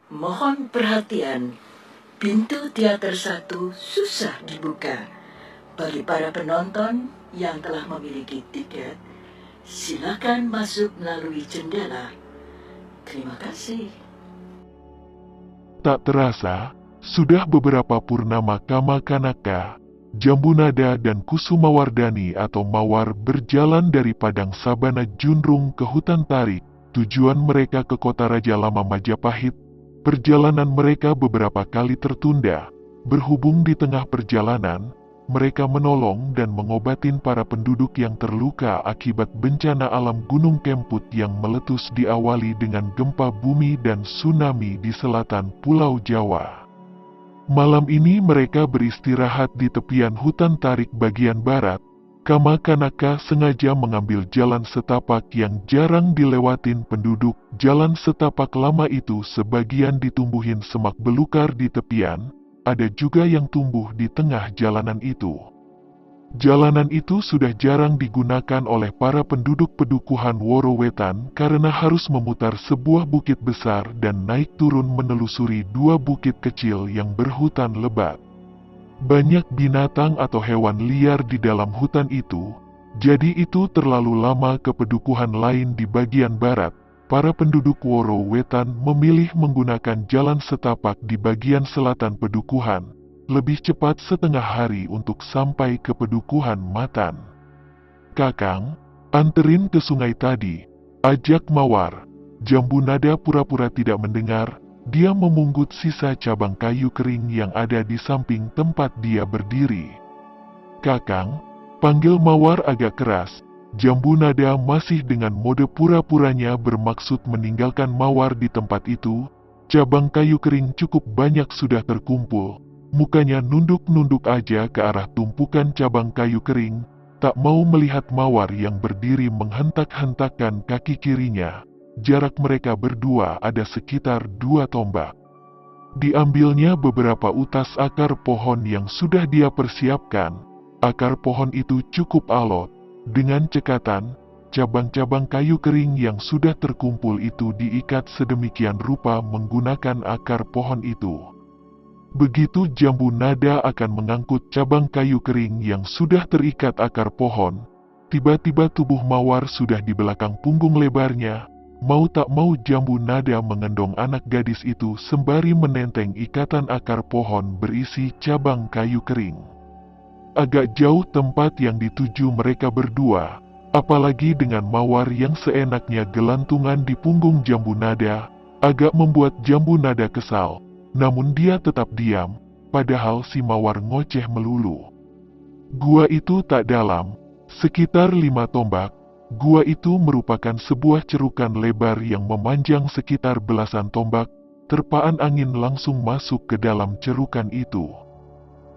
Mohon perhatian, pintu teater 1 susah dibuka. Bagi para penonton yang telah memiliki tiket, silakan masuk melalui jendela. Terima kasih. Tak terasa, sudah beberapa purnama Kama Kanaka, Jambunada dan Kusumawardhani atau Mawar berjalan dari Padang Sabana Junrung ke hutan Tarik. Tujuan mereka ke kota Raja Lama Majapahit. Perjalanan mereka beberapa kali tertunda. Berhubung di tengah perjalanan, mereka menolong dan mengobatin para penduduk yang terluka akibat bencana alam Gunung Kemput yang meletus diawali dengan gempa bumi dan tsunami di selatan Pulau Jawa. Malam ini mereka beristirahat di tepian hutan Tarik bagian barat. Kama Kanaka sengaja mengambil jalan setapak yang jarang dilewatin penduduk. Jalan setapak lama itu sebagian ditumbuhin semak belukar di tepian, ada juga yang tumbuh di tengah jalanan itu. Jalanan itu sudah jarang digunakan oleh para penduduk pedukuhan Woro Wetan karena harus memutar sebuah bukit besar dan naik turun menelusuri dua bukit kecil yang berhutan lebat. Banyak binatang atau hewan liar di dalam hutan itu, jadi itu terlalu lama ke pedukuhan lain di bagian barat. Para penduduk Woro Wetan memilih menggunakan jalan setapak di bagian selatan pedukuhan, lebih cepat setengah hari untuk sampai ke pedukuhan Matan. "Kakang, anterin ke sungai tadi," ajak Mawar. Jambunada pura-pura tidak mendengar. Dia memungut sisa cabang kayu kering yang ada di samping tempat dia berdiri. "Kakang," panggil Mawar agak keras. Jambunada masih dengan mode pura-puranya bermaksud meninggalkan Mawar di tempat itu. Cabang kayu kering cukup banyak sudah terkumpul. Mukanya nunduk-nunduk aja ke arah tumpukan cabang kayu kering, tak mau melihat Mawar yang berdiri menghentak-hentakkan kaki kirinya. Jarak mereka berdua ada sekitar 2 tombak. Diambilnya beberapa utas akar pohon yang sudah dia persiapkan. Akar pohon itu cukup alot. Dengan cekatan, cabang-cabang kayu kering yang sudah terkumpul itu diikat sedemikian rupa menggunakan akar pohon itu. Begitu Jambunada akan mengangkut cabang kayu kering yang sudah terikat akar pohon, tiba-tiba tubuh Mawar sudah di belakang punggung lebarnya. Mau tak mau Jambunada mengendong anak gadis itu sembari menenteng ikatan akar pohon berisi cabang kayu kering. Agak jauh tempat yang dituju mereka berdua, apalagi dengan Mawar yang seenaknya gelantungan di punggung Jambunada, agak membuat Jambunada kesal. Namun dia tetap diam, padahal si Mawar ngoceh melulu. Gua itu tak dalam, sekitar 5 tombak. Gua itu merupakan sebuah cerukan lebar yang memanjang sekitar belasan tombak. Terpaan angin langsung masuk ke dalam cerukan itu.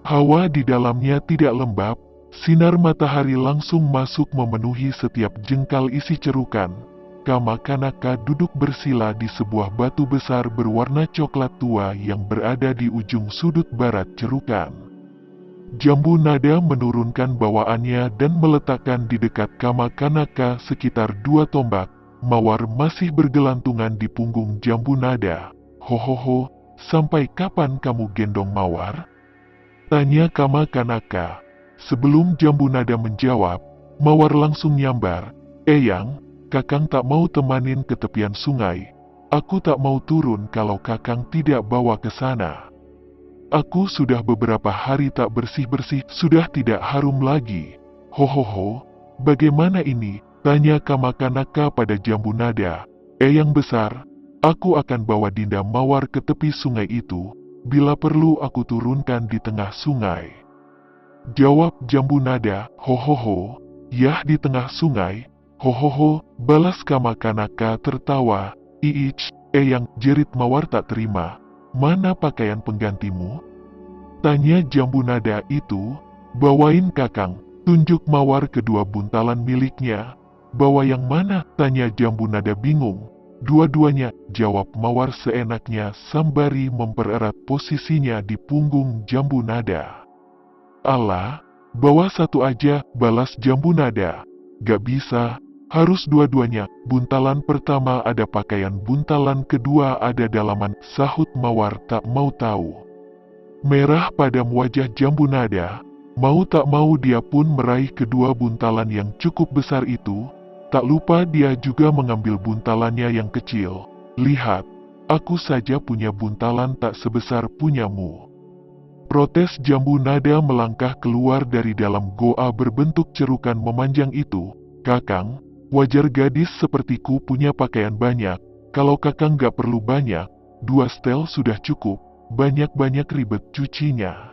Hawa di dalamnya tidak lembab, sinar matahari langsung masuk memenuhi setiap jengkal isi cerukan. Kama Kanaka duduk bersila di sebuah batu besar berwarna coklat tua yang berada di ujung sudut barat cerukan. Jambunada menurunkan bawaannya dan meletakkan di dekat Kama Kanaka sekitar 2 tombak. Mawar masih bergelantungan di punggung Jambunada. "Hohoho, sampai kapan kamu gendong Mawar?" tanya Kama Kanaka. Sebelum Jambunada menjawab, Mawar langsung nyambar. "Eyang, kakang tak mau temanin ke tepian sungai. Aku tak mau turun kalau kakang tidak bawa ke sana. Aku sudah beberapa hari tak bersih-bersih, sudah tidak harum lagi." "Hohoho, bagaimana ini?" tanya Kama Kanaka pada Jambunada. "Eyang besar, aku akan bawa Dinda Mawar ke tepi sungai itu. Bila perlu aku turunkan di tengah sungai." Jawab Jambunada. "Hohoho, yah di tengah sungai? Hohoho," balas Kama Kanaka tertawa. "Iich, eyang," jerit Mawar tak terima. "Mana pakaian penggantimu?" tanya Jambunada itu. "Bawain kakang," tunjuk Mawar kedua buntalan miliknya. "Bawa yang mana?" tanya Jambunada bingung. "Dua-duanya," jawab Mawar seenaknya sambari mempererat posisinya di punggung Jambunada. "Alah, bawa satu aja," balas Jambunada. "Gak bisa, Harus dua-duanya, buntalan pertama ada pakaian, buntalan kedua ada dalaman, sahut Mawar tak mau tahu. Merah padam wajah Jambu Nada, mau tak mau dia pun meraih kedua buntalan yang cukup besar itu. Tak lupa dia juga mengambil buntalannya yang kecil. Lihat, aku saja punya buntalan tak sebesar punyamu. Protes Jambu Nada melangkah keluar dari dalam goa berbentuk cerukan memanjang itu. Kakang, wajar gadis sepertiku punya pakaian banyak. Kalau kakang gak perlu banyak, 2 setel sudah cukup. Banyak-banyak ribet cucinya.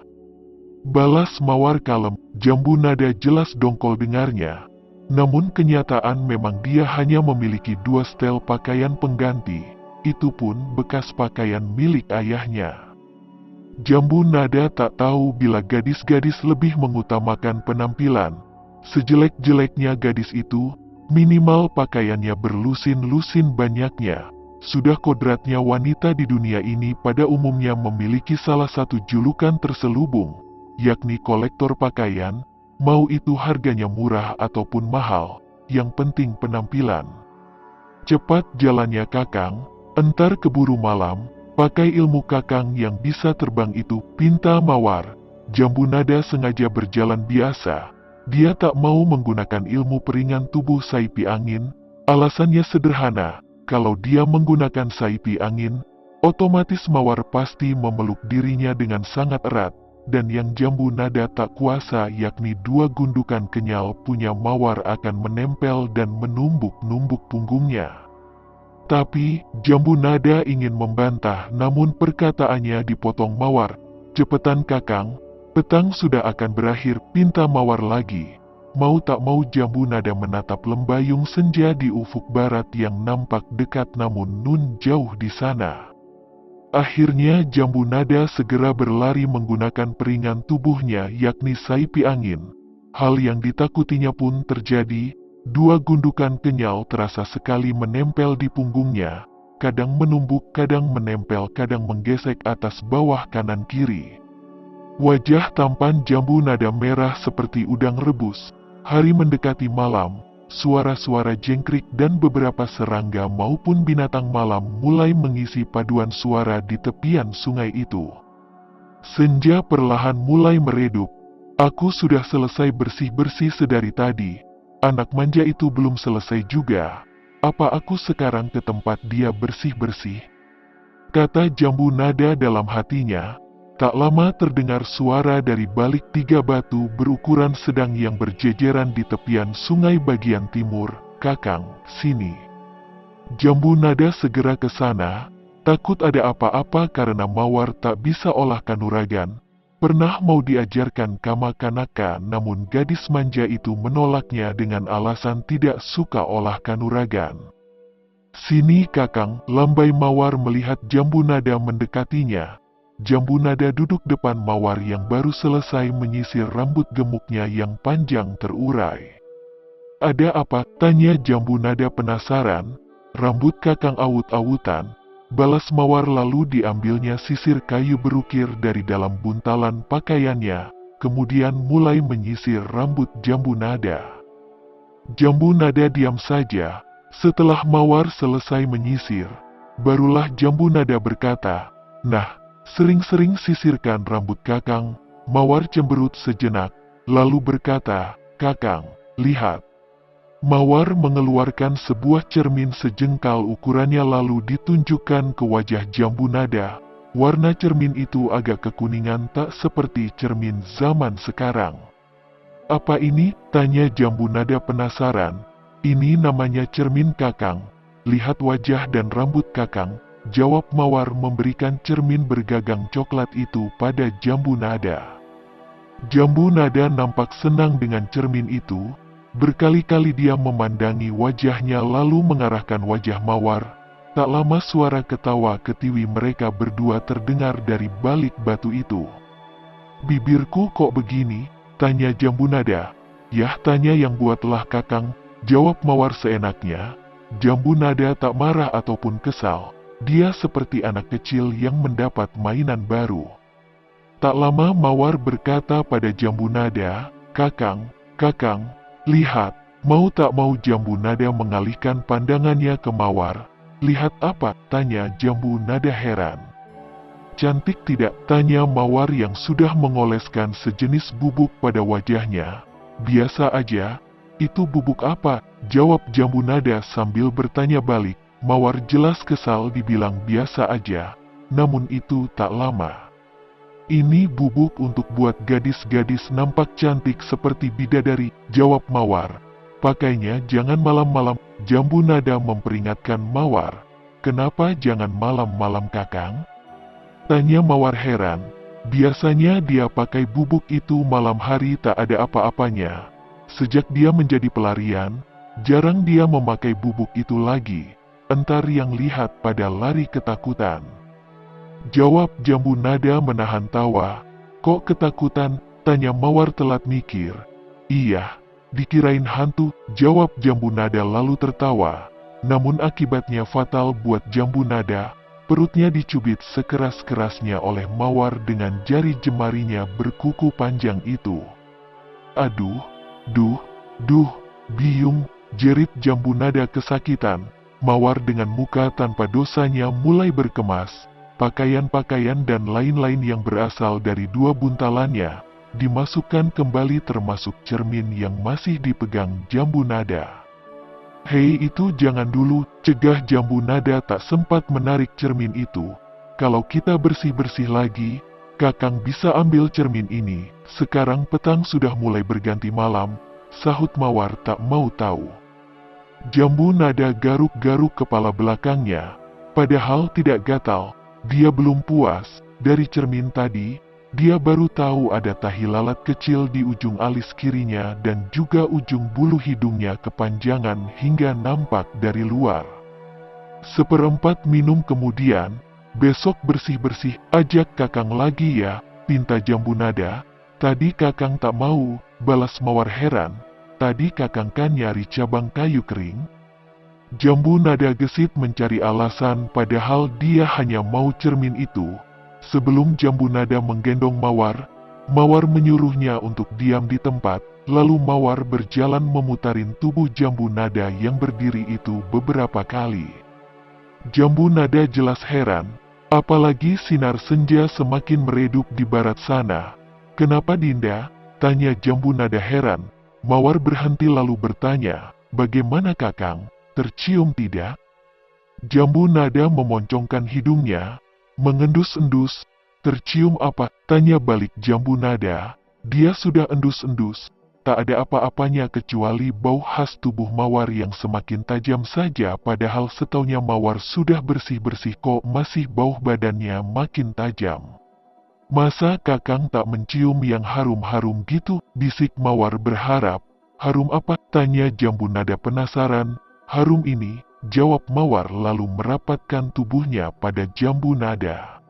Balas Mawar kalem. Jambu Nada jelas dongkol dengarnya. Namun kenyataan memang dia hanya memiliki 2 setel pakaian pengganti. Itu pun bekas pakaian milik ayahnya. Jambu Nada tak tahu bila gadis-gadis lebih mengutamakan penampilan. Sejelek-jeleknya gadis itu, minimal pakaiannya berlusin-lusin banyaknya. Sudah kodratnya wanita di dunia ini pada umumnya memiliki salah satu julukan terselubung, yakni kolektor pakaian, mau itu harganya murah ataupun mahal, yang penting penampilan. Cepat jalannya kakang, entar keburu malam. Pakai ilmu kakang yang bisa terbang itu, pinta Mawar. Jambu Nada sengaja berjalan biasa. Dia tak mau menggunakan ilmu peringan tubuh Saipi Angin. Alasannya sederhana, kalau dia menggunakan Saipi Angin, otomatis Mawar pasti memeluk dirinya dengan sangat erat. Dan yang Jambu Nada tak kuasa yakni 2 gundukan kenyal punya Mawar akan menempel dan menumbuk-numbuk punggungnya. Tapi, Jambu Nada ingin membantah namun perkataannya dipotong Mawar. Cepetan kakang, petang sudah akan berakhir, pinta Mawar lagi. Mau tak mau Jambu Nada menatap lembayung senja di ufuk barat yang nampak dekat namun nun jauh di sana. Akhirnya Jambu Nada segera berlari menggunakan peringan tubuhnya yakni Saipi Angin. Hal yang ditakutinya pun terjadi. 2 gundukan kenyal terasa sekali menempel di punggungnya, kadang menumbuk, kadang menempel, kadang menggesek atas bawah kanan kiri. Wajah tampan Jambu Nada merah seperti udang rebus. Hari mendekati malam, suara-suara jengkrik dan beberapa serangga maupun binatang malam mulai mengisi paduan suara di tepian sungai itu. Senja perlahan mulai meredup. Aku sudah selesai bersih-bersih sedari tadi. Anak manja itu belum selesai juga. Apa aku sekarang ke tempat dia bersih-bersih? Kata Jambu Nada dalam hatinya. Tak lama terdengar suara dari balik 3 batu berukuran sedang yang berjejeran di tepian sungai bagian timur. Kakang, sini. Jambu Nada segera ke sana. Takut ada apa-apa karena Mawar tak bisa olah kanuragan. Pernah mau diajarkan kama kanaka namun gadis manja itu menolaknya dengan alasan tidak suka olah kanuragan. Sini kakang, lambai Mawar melihat Jambu Nada mendekatinya. Jambu Nada duduk depan Mawar yang baru selesai menyisir rambut gemuknya yang panjang terurai. Ada apa? Tanya Jambu Nada penasaran. Rambut kakang awut-awutan. Balas Mawar lalu diambilnya sisir kayu berukir dari dalam buntalan pakaiannya, kemudian mulai menyisir rambut Jambu Nada. Jambu Nada diam saja. Setelah Mawar selesai menyisir, barulah Jambu Nada berkata, "Nah, sering-sering sisirkan rambut kakang." Mawar cemberut sejenak, lalu berkata, "Kakang, lihat." Mawar mengeluarkan sebuah cermin sejengkal ukurannya lalu ditunjukkan ke wajah Jambu Nada. Warna cermin itu agak kekuningan tak seperti cermin zaman sekarang. "Apa ini?" tanya Jambu Nada penasaran. "Ini namanya cermin kakang. Lihat wajah dan rambut kakang," jawab Mawar memberikan cermin bergagang coklat itu pada Jambu Nada. Jambu Nada nampak senang dengan cermin itu. Berkali-kali dia memandangi wajahnya lalu mengarahkan wajah Mawar. Tak lama suara ketawa ketiwi mereka berdua terdengar dari balik batu itu. "Bibirku kok begini?" tanya Jambu Nada. "Yah, tanya yang buatlah kakang," jawab Mawar seenaknya. Jambu Nada tak marah ataupun kesal. Dia seperti anak kecil yang mendapat mainan baru. Tak lama Mawar berkata pada Jambu Nada, "Kakang, kakang, lihat, Mau tak mau Jambu Nada mengalihkan pandangannya ke Mawar. "Lihat apa?" tanya Jambu Nada heran. "Cantik tidak?" tanya Mawar yang sudah mengoleskan sejenis bubuk pada wajahnya. "Biasa aja." "Itu bubuk apa?" jawab Jambu Nada sambil bertanya balik. Mawar jelas kesal dibilang biasa aja, namun itu tak lama. "Ini bubuk untuk buat gadis-gadis nampak cantik seperti bidadari," jawab Mawar. "Pakainya jangan malam-malam." Jambu Nada memperingatkan Mawar. "Kenapa jangan malam-malam, Kakang?" tanya Mawar heran. Biasanya dia pakai bubuk itu malam hari tak ada apa-apanya. Sejak dia menjadi pelarian, jarang dia memakai bubuk itu lagi. Entar yang lihat pada lari ketakutan. Jawab Jambu Nada menahan tawa. "Kok ketakutan?" tanya Mawar telat mikir. "Iya, dikirain hantu," jawab Jambu Nada lalu tertawa. Namun akibatnya fatal buat Jambu Nada. Perutnya dicubit sekeras-kerasnya oleh Mawar dengan jari jemarinya berkuku panjang itu. "Aduh, duh, biung," jerit Jambu Nada kesakitan. Mawar dengan muka tanpa dosanya mulai berkemas. Pakaian-pakaian dan lain-lain yang berasal dari dua buntalannya dimasukkan kembali termasuk cermin yang masih dipegang Jambu Nada. "Hei, itu jangan dulu," cegah Jambu Nada tak sempat menarik cermin itu. "Kalau kita bersih-bersih lagi, Kakang bisa ambil cermin ini. Sekarang petang sudah mulai berganti malam," sahut Mawar tak mau tahu. Jambu Nada garuk-garuk kepala belakangnya. Padahal tidak gatal, dia belum puas. Dari cermin tadi, dia baru tahu ada tahi lalat kecil di ujung alis kirinya dan juga ujung bulu hidungnya kepanjangan hingga nampak dari luar. Seperempat minum kemudian, "Besok bersih-bersih, ajak Kakang lagi ya," pinta Jambu Nada. "Tadi Kakang tak mau," balas Mawar heran. "Tadi Kakang kan nyari cabang kayu kering." Jambu Nada gesit mencari alasan padahal dia hanya mau cermin itu. Sebelum Jambu Nada menggendong Mawar, Mawar menyuruhnya untuk diam di tempat, lalu Mawar berjalan memutarin tubuh Jambu Nada yang berdiri itu beberapa kali. Jambu Nada jelas heran, apalagi sinar senja semakin meredup di barat sana. "Kenapa, Dinda?" tanya Jambu Nada heran. Mawar berhenti lalu bertanya, "Bagaimana Kakang? Tercium tidak?" Jambu Nada memoncongkan hidungnya, mengendus-endus. "Tercium apa?" tanya balik Jambu Nada. Dia sudah endus-endus, tak ada apa-apanya kecuali bau khas tubuh Mawar yang semakin tajam saja, padahal setaunya Mawar sudah bersih-bersih kok masih bau badannya makin tajam. "Masa Kakang tak mencium yang harum-harum gitu?" bisik Mawar berharap. "Harum apa?" tanya Jambu Nada penasaran. "Harum ini," jawab Mawar lalu merapatkan tubuhnya pada Jambu Nada.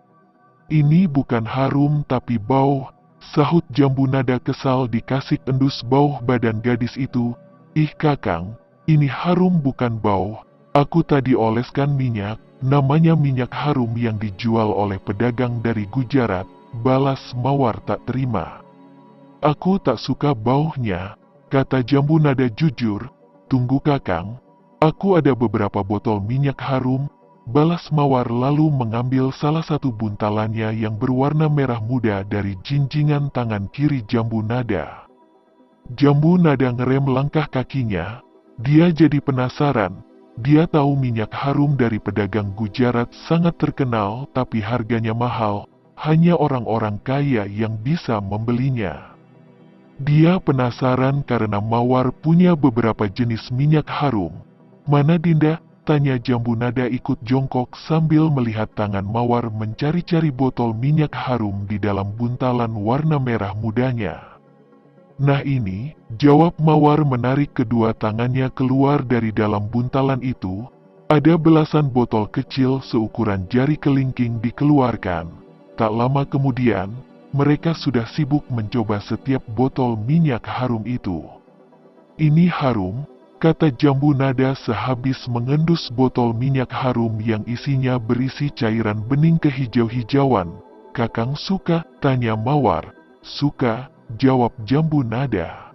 "Ini bukan harum tapi bau," sahut Jambu Nada kesal dikasih endus bau badan gadis itu. "Ih Kakang, ini harum bukan bau. Aku tadi oleskan minyak, namanya minyak harum yang dijual oleh pedagang dari Gujarat," balas Mawar tak terima. "Aku tak suka baunya," kata Jambu Nada jujur. "Tunggu Kakang, aku ada beberapa botol minyak harum," balas Mawar lalu mengambil salah satu buntalannya yang berwarna merah muda dari jinjingan tangan kiri Jambu Nada. Jambu Nada ngerem langkah kakinya. Dia jadi penasaran. Dia tahu minyak harum dari pedagang Gujarat sangat terkenal tapi harganya mahal. Hanya orang-orang kaya yang bisa membelinya. Dia penasaran karena Mawar punya beberapa jenis minyak harum. "Mana Dinda?" tanya Jambu Nada ikut jongkok sambil melihat tangan Mawar mencari-cari botol minyak harum di dalam buntalan warna merah mudanya. "Nah ini," jawab Mawar menarik kedua tangannya keluar dari dalam buntalan itu. Ada belasan botol kecil seukuran jari kelingking dikeluarkan. Tak lama kemudian, mereka sudah sibuk mencoba setiap botol minyak harum itu. "Ini harum," kata Jambu Nada sehabis mengendus botol minyak harum yang isinya berisi cairan bening kehijau-hijauan. "Kakang suka?" tanya Mawar. "Suka," jawab Jambu Nada.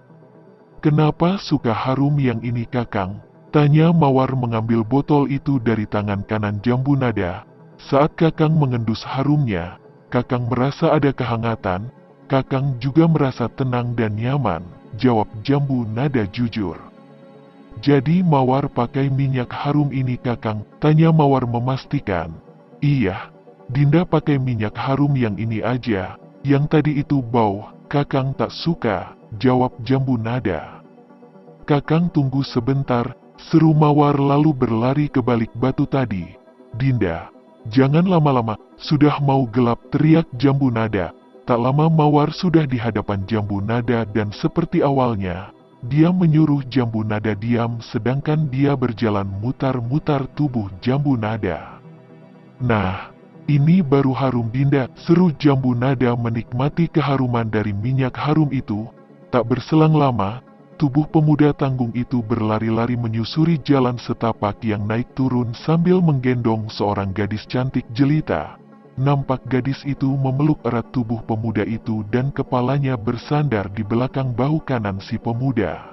"Kenapa suka harum yang ini Kakang?" tanya Mawar mengambil botol itu dari tangan kanan Jambu Nada. Saat Kakang mengendus harumnya, Kakang merasa ada kehangatan. Kakang juga merasa tenang dan nyaman, jawab Jambu Nada jujur. "Jadi Mawar pakai minyak harum ini Kakang?" tanya Mawar memastikan. "Iya, Dinda pakai minyak harum yang ini aja. Yang tadi itu bau, Kakang tak suka," jawab Jambu Nada. "Kakang tunggu sebentar," seru Mawar lalu berlari ke balik batu tadi. "Dinda, jangan lama-lama, sudah mau gelap," teriak Jambu Nada. Tak lama Mawar sudah di hadapan Jambu Nada dan seperti awalnya, dia menyuruh Jambu Nada diam sedangkan dia berjalan mutar-mutar tubuh Jambu Nada. "Nah, ini baru harum Dinda," seru Jambu Nada menikmati keharuman dari minyak harum itu. Tak berselang lama, tubuh pemuda tanggung itu berlari-lari menyusuri jalan setapak yang naik turun sambil menggendong seorang gadis cantik jelita. Nampak gadis itu memeluk erat tubuh pemuda itu dan kepalanya bersandar di belakang bahu kanan si pemuda.